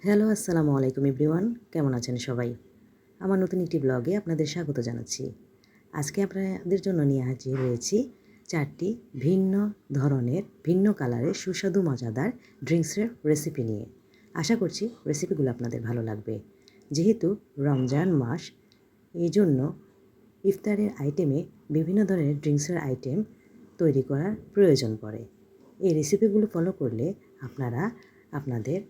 Hello, আসসালামু আলাইকুম everyone. কেমন আছেন সবাই? আমার নতুন একটি ব্লগে আপনাদের স্বাগত জানাচ্ছি। আজকে আপনাদের জন্য নিয়ে হাজির হয়েছি 4টি ভিন্ন ধরনের, ভিন্ন কালারের সুস্বাদু মজাদার ড্রিঙ্কসের রেসিপি নিয়ে। আশা করছি রেসিপিগুলো আপনাদের ভালো লাগবে। যেহেতু রমজান মাস, এজন্য ইফতারের আইটেমে বিভিন্ন ধরনের ড্রিঙ্কসের আইটেম তৈরি করার প্রয়োজন পড়ে। এই রেসিপিগুলো ফলো করলে আপনারা আপনাদের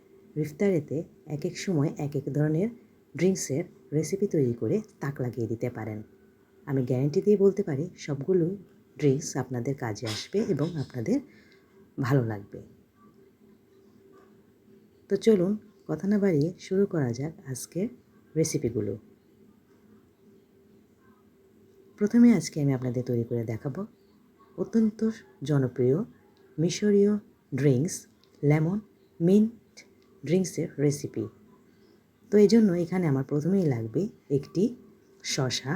ইফতারেতে এক সময় এক ধরনের ড্রিঙ্কসের রেসিপি তৈরি করে তাক লাগিয়ে দিতে পারেন। আমি গ্যারান্টি দিয়ে বলতে পারি সবগুলো ড্রিঙ্কস আপনাদের কাজে আসবে এবং আপনাদের ভালো লাগবে। তো চলুন কথা না বাড়িয়ে শুরু করা যাক আজকের রেসিপিগুলো। প্রথমে আজকে আমি আপনাদের তৈরি করে দেখাবো অত্যন্ত জনপ্রিয় মিশরীয় ড্রিঙ্কস লেমন মিন্ট ড্রিঙ্কসের রেসিপি। তো এই জন্য এখানে আমার প্রথমেই লাগবে একটি শসা,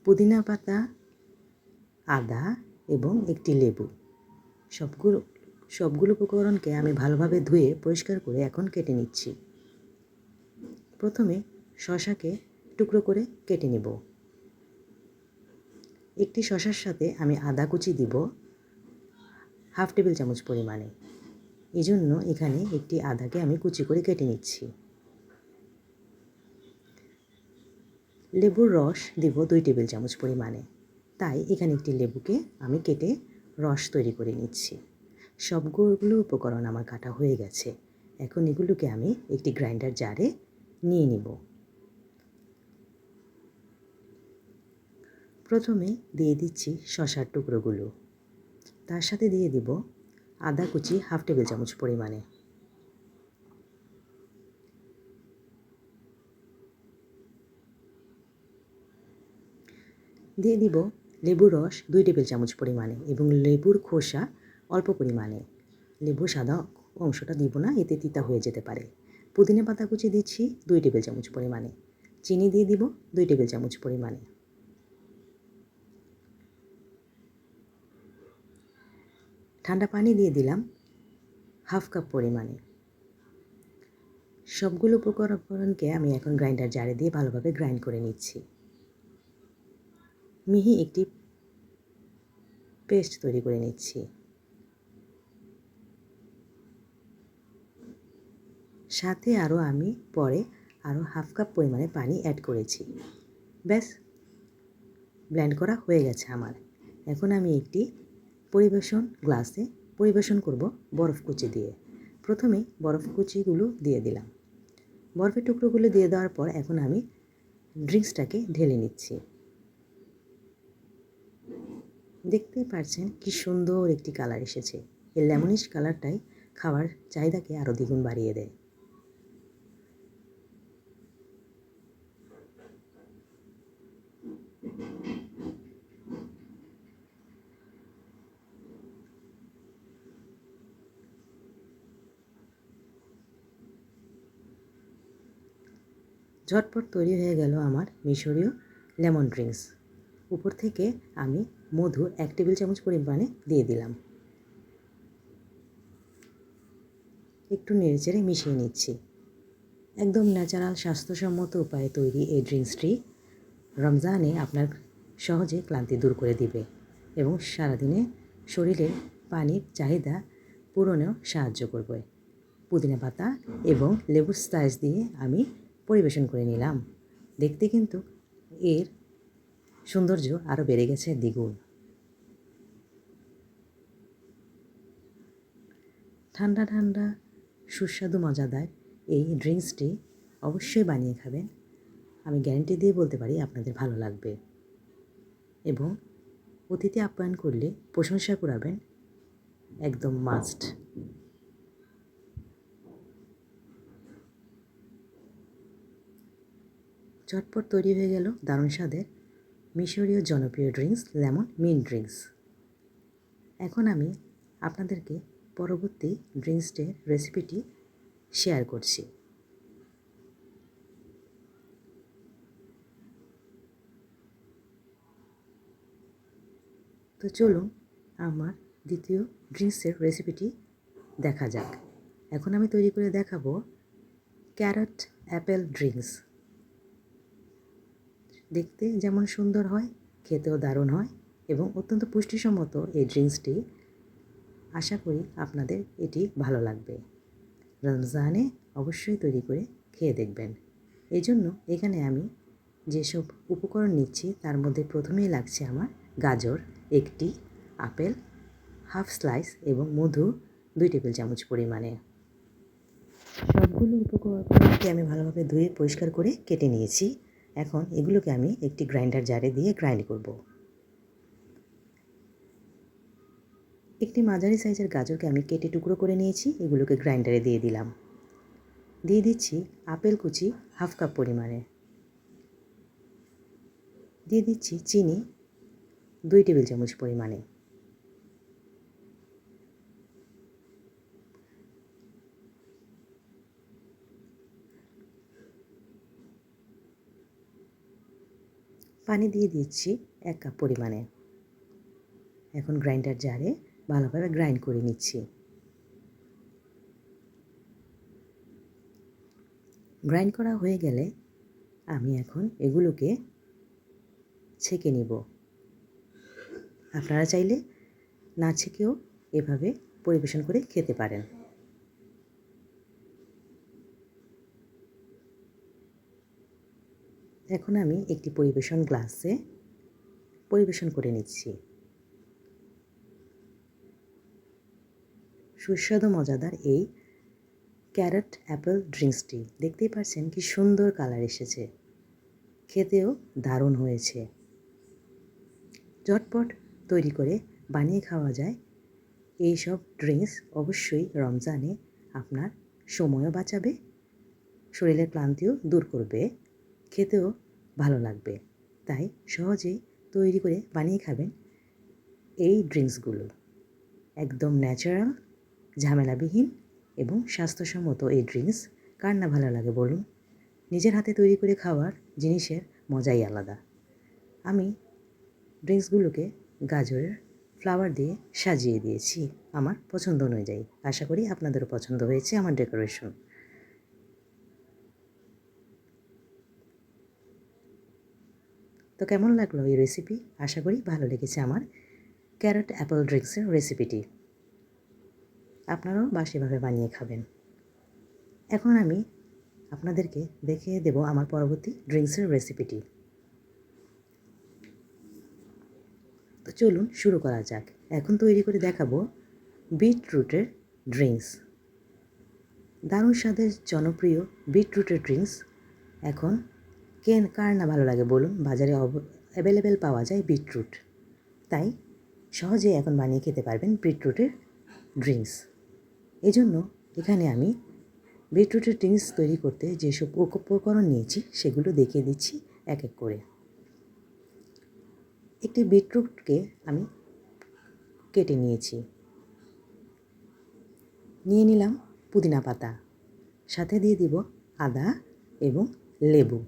পুদিনা পাতা, আদা এবং একটি লেবু। সবগুলো উপকরণকে আমি ভালোভাবে ধুয়ে পরিষ্কার করে এখন কেটে নিচ্ছি। প্রথমে শসাকে টুকরো করে কেটে নেব। একটি শসার সাথে আমি আদা কুচি দিব হাফ টেবিল চামচ পরিমাণে। এই জন্য এখানে একটি আদাকে আমি কুচি করে কেটে নিচ্ছি। লেবুর রস দিব 2 টেবিল চামচ পরিমাণে। তাই এখানে একটি লেবুকে আমি কেটে রস তৈরি করে নিচ্ছি। সবগুলো উপকরণ আমার কাটা হয়ে গেছে। এখন এগুলোকে আমি একটি গ্রাইন্ডার জারে নিয়ে নিব। প্রথমে দিয়ে দিচ্ছি শসার টুকরোগুলো। তার সাথে দিয়ে দিব আদা কুচি হাফ টেবিল চামচ পরিমাণে। দিয়ে দিব লেবুর রস 2 টেবিল চামচ পরিমাণে এবং লেবুর খোসা অল্প পরিমাণে। লেবুর সাদা অংশটা দিব না, এতে তিতা হয়ে যেতে পারে। পুদিনা পাতা কুচি দিচ্ছি 2 টেবিল চামচ পরিমাণে। চিনি দিয়ে দিব 2 টেবিল চামচ পরিমাণে। ঠান্ডা পানি দিয়ে দিলাম হাফ কাপ পরিমাণে। সবগুলো উপকরণকে আমি এখন গ্রাইন্ডার জারে দিয়ে ভালোভাবে গ্রাইন্ড করে নিচ্ছি। মিহি একটি পেস্ট তৈরি করে নিচ্ছি। সাথে আমি পরে হাফ কাপ পরিমাণে পানি অ্যাড করেছি। ব্যাস, ব্লেন্ড করা হয়ে গেছে আমার। এখন আমি একটি গ্লাসে পরিবেশন করব বরফ কুচি দিয়ে। প্রথমে বরফ কুচিগুলো দিয়ে দিলাম। বরফের টুকরোগুলো দিয়ে দেওয়ার পর এখন আমি ড্রিঙ্কসটাকে ঢেলে নিচ্ছি। দেখতে পাচ্ছেন কি সুন্দর একটি কালার এসেছে। এই লেমনিশ কালারটাই খাওয়ার চাহিদাকে আরও দ্বিগুণ বাড়িয়ে দেয়। ঝটপট তৈরি হয়ে গেল আমার মিশরীয় লেমন ড্রিঙ্কস। উপর থেকে আমি মধু 1 টেবিল চামচ পরিমাণে দিয়ে দিলাম। একটু নেড়েচেড়ে মিশিয়ে নিচ্ছি। একদম ন্যাচারাল স্বাস্থ্যসম্মত উপায়ে তৈরি এই ড্রিঙ্কসটি রমজানে আপনার সহজে ক্লান্তি দূর করে দিবে এবং সারাদিনে শরীরের পানির চাহিদা পূরণেও সাহায্য করবে। পুদিনা পাতা এবং লেবুর স্লাইস দিয়ে আমি পরিবেশন করে নিলাম। দেখতে কিন্তু এর সৌন্দর্য আরও বেড়ে গেছে দ্বিগুণ। ঠান্ডা ঠান্ডা সুস্বাদু মজাদার এই ড্রিঙ্কসটি অবশ্যই বানিয়ে খাবেন। আমি গ্যারান্টি দিয়ে বলতে পারি আপনাদের ভালো লাগবে এবং অতিথি আপ্যায়ন করলে প্রশংসা কুড়াবেন, একদম মাস্ট। চটপট তৈরি হয়ে গেল দারুণ স্বাদের মিশরীয় জনপ্রিয় ড্রিঙ্কস লেমন মিন্ট ড্রিঙ্কস। এখন আমি আপনাদেরকে পরবর্তী ড্রিঙ্কসটির রেসিপিটি শেয়ার করছি। তো চলুন আমার দ্বিতীয় ড্রিঙ্কসের রেসিপিটি দেখা যাক। এখন আমি তৈরি করে দেখাবো ক্যারট অ্যাপেল ড্রিঙ্কস। দেখতে যেমন সুন্দর হয়, খেতেও দারুণ হয় এবং অত্যন্ত পুষ্টিসম্মত এই ড্রিঙ্কসটি। আশা করি আপনাদের এটি ভালো লাগবে। রমজানে অবশ্যই তৈরি করে খেয়ে দেখবেন। এই জন্য এখানে আমি যেসব উপকরণ নিচ্ছি তার মধ্যে প্রথমেই লাগছে আমার গাজর একটি, আপেল হাফ স্লাইস এবং মধু 2 টেবিল চামচ পরিমাণে। সবগুলো উপকরণকে আমি ভালোভাবে ধুয়ে পরিষ্কার করে কেটে নিয়েছি। এখন এগুলোকে আমি একটি গ্রাইন্ডার জারে দিয়ে গ্রাইন্ড করব। একটি মাঝারি সাইজের গাজরকে আমি কেটে টুকরো করে নিয়েছি, এগুলোকে গ্রাইন্ডারে দিয়ে দিলাম। দিয়ে দিচ্ছি আপেল কুচি হাফ কাপ পরিমাণে। দিয়ে দিচ্ছি চিনি 2 টেবিল চামচ পরিমাণে। পানি দিয়ে দিচ্ছি 1 কাপ পরিমাণে। এখন গ্রাইন্ডার জারে ভালোভাবে গ্রাইন্ড করে নিচ্ছি। গ্রাইন্ড করা হয়ে গেলে আমি এখন এগুলোকে ছেঁকে নিব। আপনারা চাইলে না ছেঁকেও এভাবে পরিবেশন করে খেতে পারেন। এখন আমি একটি পরিবেশন গ্লাসে পরিবেশন করে নিচ্ছি। সুস্বাদু মজাদার এই ক্যারট অ্যাপেল ড্রিঙ্কসটি। দেখতেই পাচ্ছেন কি সুন্দর কালার এসেছে, খেতেও দারুণ হয়েছে। ঝটপট তৈরি করে বানিয়ে খাওয়া যায় এই সব ড্রিঙ্কস। অবশ্যই রমজানে আপনার সময়ও বাঁচাবে, শরীরের ক্লান্তিও দূর করবে, খেতেও ভালো লাগবে। তাই সহজেই তৈরি করে বানিয়ে খাবেন এই ড্রিঙ্কসগুলো। একদম ন্যাচারাল, ঝামেলাবিহীন এবং স্বাস্থ্যসম্মত এই ড্রিঙ্কস কার না ভালো লাগে বলুন? নিজের হাতে তৈরি করে খাওয়ার জিনিসের মজাই আলাদা। আমি ড্রিঙ্কসগুলোকে গাজরের ফ্লাওয়ার দিয়ে সাজিয়ে দিয়েছি আমার পছন্দ অনুযায়ী। আশা করি আপনাদেরও পছন্দ হয়েছে আমার ডেকোরেশন। তো কেমন লাগলো এই রেসিপি? আশা করি ভালো লেগেছে আমার ক্যারট অ্যাপেল ড্রিঙ্কসের রেসিপিটি। আপনারাও সেভাবে বানিয়ে খাবেন। এখন আমি আপনাদেরকে দেখিয়ে দেব আমার পরবর্তী ড্রিঙ্কসের রেসিপিটি। তো চলুন শুরু করা যাক। এখন তৈরি করে দেখাবো বিটরুটের ড্রিঙ্কস। দারুণ স্বাদের জনপ্রিয় বিটরুটের ড্রিঙ্কস এখন কার না ভালো লাগে বলুন? বাজারে অ্যাভেলেবেল পাওয়া যায় বিটরুট, তাই সহজে এখন বানিয়ে খেতে পারবেন বিটরুটের ড্রিঙ্কস। এজন্য এখানে আমি বিটরুটের ড্রিঙ্কস তৈরি করতে যেসব উপকরণ নিয়েছি সেগুলো দেখিয়ে দিচ্ছি এক এক করে। একটি বিটরুটকে আমি কেটে নিয়েছি। নিয়ে নিলাম পুদিনা পাতা, সাথে দিয়ে দিব আদা এবং লেবু।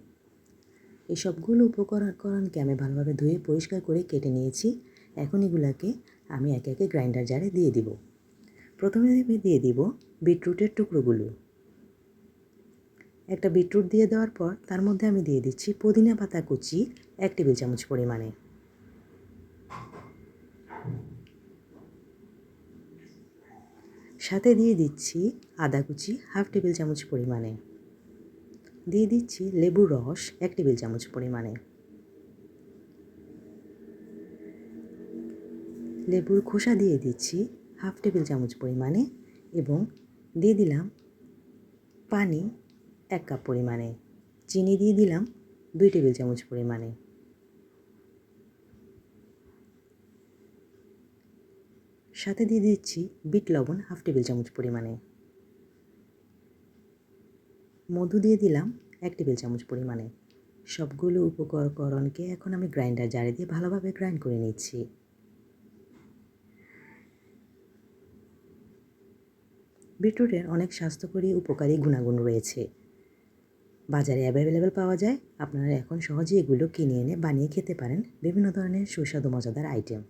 এই সবগুলো উপকরণকে আমি ভালোভাবে ধুয়ে পরিষ্কার করে কেটে নিয়েছি। এখন এগুলাকে আমি একে একে গ্রাইন্ডার জারে দিয়ে দিব। প্রথমে আমি দিয়ে দিব বিটরুটের টুকরোগুলো। একটা বিটরুট দিয়ে দেওয়ার পর তার মধ্যে আমি দিয়ে দিচ্ছি পুদিনা পাতা কুচি 1 টেবিল চামচ পরিমাণে। সাথে দিয়ে দিচ্ছি আদা কুচি হাফ টেবিল চামচ পরিমাণে। দিয়ে দিচ্ছি লেবুর রস 1 টেবিল চামচ পরিমাণে। লেবুর খোসা দিয়ে দিচ্ছি হাফ টেবিল চামচ পরিমাণে এবং দিয়ে দিলাম পানি 1 কাপ পরিমাণে। চিনি দিয়ে দিলাম 2 টেবিল চামচ পরিমাণে। সাথে দিয়ে দিচ্ছি বিট লবণ হাফ টেবিল চামচ পরিমাণে। মধু দিয়ে দিলাম 1 টেবিল চামচ পরিমাণে। সবগুলো উপকরণকে এখন আমি গ্রাইন্ডার জারে দিয়ে ভালোভাবে গ্রাইন্ড করে নিচ্ছি। বিটরুটের অনেক স্বাস্থ্যকরী উপকারী গুণাগুণ রয়েছে, বাজারে অ্যাভেলেবেল পাওয়া যায়। আপনারা এখন সহজেই এগুলো কিনে এনে বানিয়ে খেতে পারেন বিভিন্ন ধরনের সুস্বাদু মজাদার আইটেম।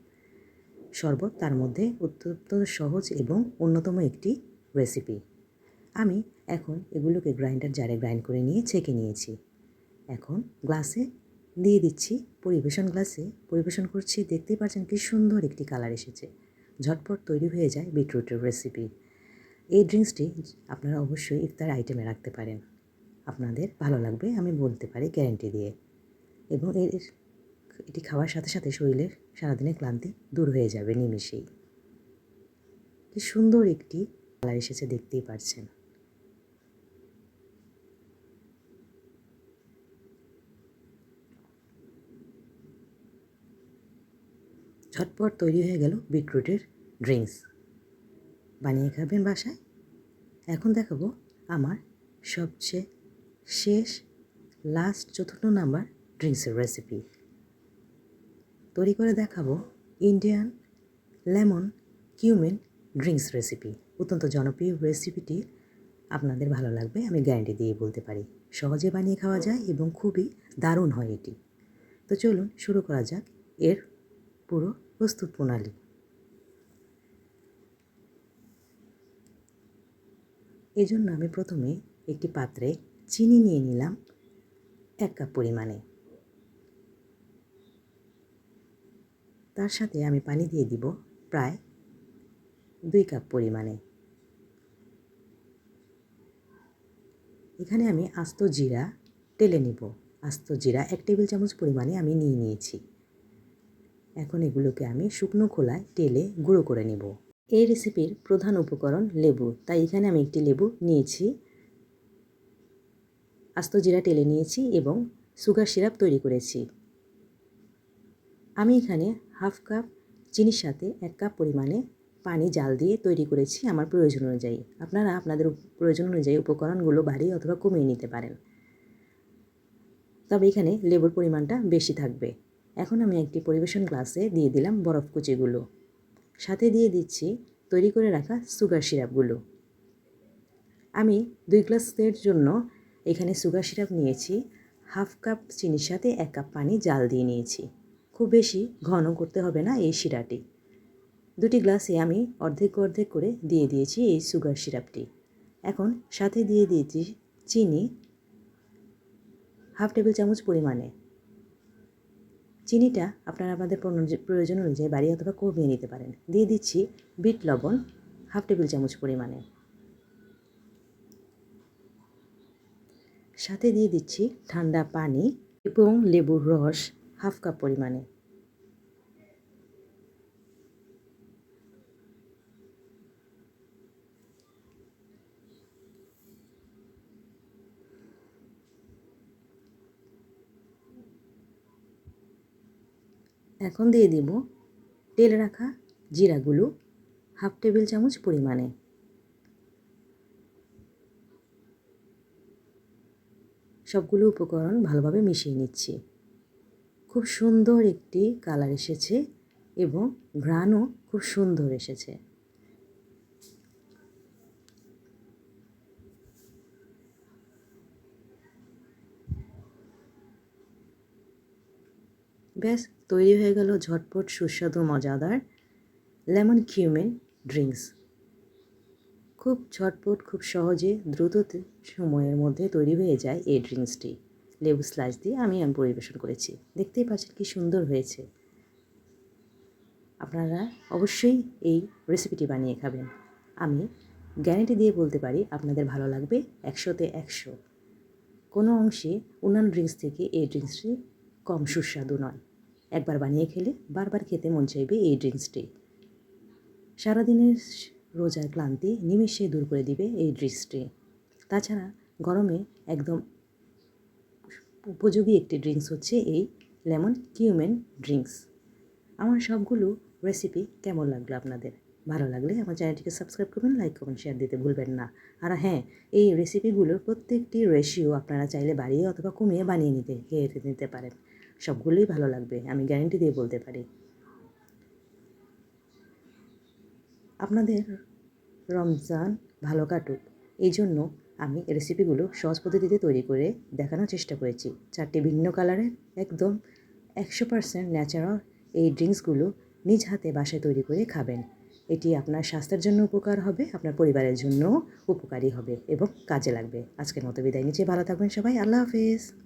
শরবত তার মধ্যে অত্যন্ত সহজ এবং অন্যতম একটি রেসিপি। আমি এখন এগুলোকে গ্রাইন্ডার জারে গ্রাইন্ড করে নিয়ে ছেঁকে নিয়েছি। এখন গ্লাসে দিয়ে দিচ্ছি, পরিবেশন গ্লাসে পরিবেশন করছি। দেখতেই পাচ্ছেন কি সুন্দর একটি কালার এসেছে। ঝটপট তৈরি হয়ে যায় বিটরুটের রেসিপি। এই ড্রিঙ্কসটি আপনারা অবশ্যই ইফতার আইটেমে রাখতে পারেন, আপনাদের ভালো লাগবে আমি বলতে পারি গ্যারান্টি দিয়ে। এবং এটি খাওয়ার সাথে সাথে শরীরের সারাদিনের ক্লান্তি দূর হয়ে যাবে নিমেষেই। কি সুন্দর একটি কালার এসেছে দেখতেই পাচ্ছেন। ঝটপট তৈরি হয়ে গেল বিটরুটের ড্রিঙ্কস। বানিয়ে খাবেন বাসায়। এখন দেখাবো আমার সবচেয়ে শেষ লাস্ট 4 নাম্বার ড্রিঙ্কসের রেসিপি। তৈরি করে দেখাবো Indian lemon cumin drinks recipe. অত্যন্ত জনপ্রিয় রেসিপিটি আপনাদের ভালো লাগবে আমি গ্যারান্টি দিয়ে বলতে পারি। সহজে বানিয়ে খাওয়া যায় এবং খুবই দারুণ হয় এটি। তো চলুন শুরু করা যাক এর পুরো প্রস্তুত প্রণালী। এজন্য আমি প্রথমে একটি পাত্রে চিনি নিয়ে নিলাম 1 কাপ পরিমাণে। তার সাথে আমি পানি দিয়ে দিব প্রায় 2 কাপ পরিমাণে। এখানে আমি আস্ত জিরা টেলে নিব। আস্ত জিরা 1 টেবিল চামচ পরিমাণে আমি নিয়ে নিয়েছি। এখন এগুলোকে আমি শুকনো খোলায় টেলে গুঁড়ো করে নেব। এই রেসিপির প্রধান উপকরণ লেবু, তাই এখানে আমি একটি লেবু নিয়েছি। আস্ত জিরা টেলে নিয়েছি এবং সুগার সিরাপ তৈরি করেছি। আমি এখানে হাফ কাপ চিনির সাথে 1 কাপ পরিমাণে পানি জাল দিয়ে তৈরি করেছি আমার প্রয়োজন অনুযায়ী। আপনারা আপনাদের প্রয়োজন অনুযায়ী উপকরণগুলো বাড়িয়ে অথবা কমিয়ে নিতে পারেন, তবে এখানে লেবুর পরিমাণটা বেশি থাকবে। এখন আমি একটি পরিবেশন গ্লাসে দিয়ে দিলাম বরফ কুচিগুলো, সাথে দিয়ে দিচ্ছি তৈরি করে রাখা সুগার সিরাপগুলো। আমি 2 গ্লাসের জন্য এখানে সুগার সিরাপ নিয়েছি। হাফ কাপ চিনির সাথে 1 কাপ পানি জাল দিয়ে নিয়েছি। খুব বেশি ঘন করতে হবে না এই সিরাপটি। 2টি গ্লাসে আমি অর্ধেক অর্ধেক করে দিয়ে দিয়েছি এই সুগার সিরাপটি। এখন সাথে দিয়ে দিয়েছি চিনি হাফ টেবিল চামচ পরিমাণে। চিনিটা আপনারা আপনাদের প্রয়োজন অনুযায়ী বাড়িয়ে অথবা কমিয়ে নিতে পারেন। দিয়ে দিচ্ছি বিট লবণ হাফ টেবিল চামচ পরিমাণে। সাথে দিয়ে দিচ্ছি ঠান্ডা পানি এবং লেবুর রস হাফ কাপ পরিমাণে। এখন দিয়ে দিব তেলে রাখা জিরাগুলো হাফ টেবিল চামচ পরিমাণে। সবগুলো উপকরণ ভালোভাবে মিশিয়ে নিচ্ছি। খুব সুন্দর একটি কালার এসেছে এবং ঘ্রাণও খুব সুন্দর এসেছে। ব্যাস তৈরি হয়ে গেল ঝটপট সুস্বাদু মজাদার লেমন কিউমিন ড্রিঙ্কস। খুব ঝটপট খুব সহজে দ্রুত সময়ের মধ্যে তৈরি হয়ে যায় এই ড্রিঙ্কসটি। লেবু স্লাইস দিয়ে আমি পরিবেশন করেছি। দেখতেই পাচ্ছেন কি সুন্দর হয়েছে। আপনারা অবশ্যই এই রেসিপিটি বানিয়ে খাবেন। আমি গ্যারান্টি দিয়ে বলতে পারি আপনাদের ভালো লাগবে 100-তে 100। কোনো অংশে অন্যান্য ড্রিঙ্কস থেকে এই ড্রিঙ্কসটি কম সুস্বাদু নয়। একবার বানিয়ে খেলে বারবার খেতে মন চাইবে এই ড্রিঙ্কসটি। সারাদিনের রোজার ক্লান্তি নিমেষে দূর করে দিবে এই ড্রিঙ্কসটি। তাছাড়া গরমে একদম উপযোগী একটি ড্রিঙ্কস হচ্ছে এই লেমন কিউমিন ড্রিঙ্কস। আমার সবগুলো রেসিপি কেমন লাগলো আপনাদের? ভালো লাগলে আমার চ্যানেলটিকে সাবস্ক্রাইব করবেন, লাইক করবেন, শেয়ার দিতে ভুলবেন না। আর হ্যাঁ, এই রেসিপিগুলোর প্রত্যেকটি রেশিও আপনারা চাইলে বাড়িয়ে অথবা কমিয়ে বানিয়ে খেয়ে নিতে পারেন। সবগুলোই ভালো লাগবে আমি গ্যারান্টি দিয়ে বলতে পারি। আপনাদের রমজান ভালো কাটুক, এই জন্য আমি রেসিপিগুলো সহজ পদ্ধতিতে তৈরি করে দেখানোর চেষ্টা করেছি। 4টি ভিন্ন কালারের একদম 100% ন্যাচারাল এই ড্রিঙ্কসগুলো নিজ হাতে বাসায় তৈরি করে খাবেন। এটি আপনার স্বাস্থ্যের জন্য উপকার হবে, আপনার পরিবারের জন্যও উপকারী হবে এবং কাজে লাগবে। আজকের মতো বিদায় নিচ্ছি। ভালো থাকবেন সবাই। আল্লাহ হাফেজ।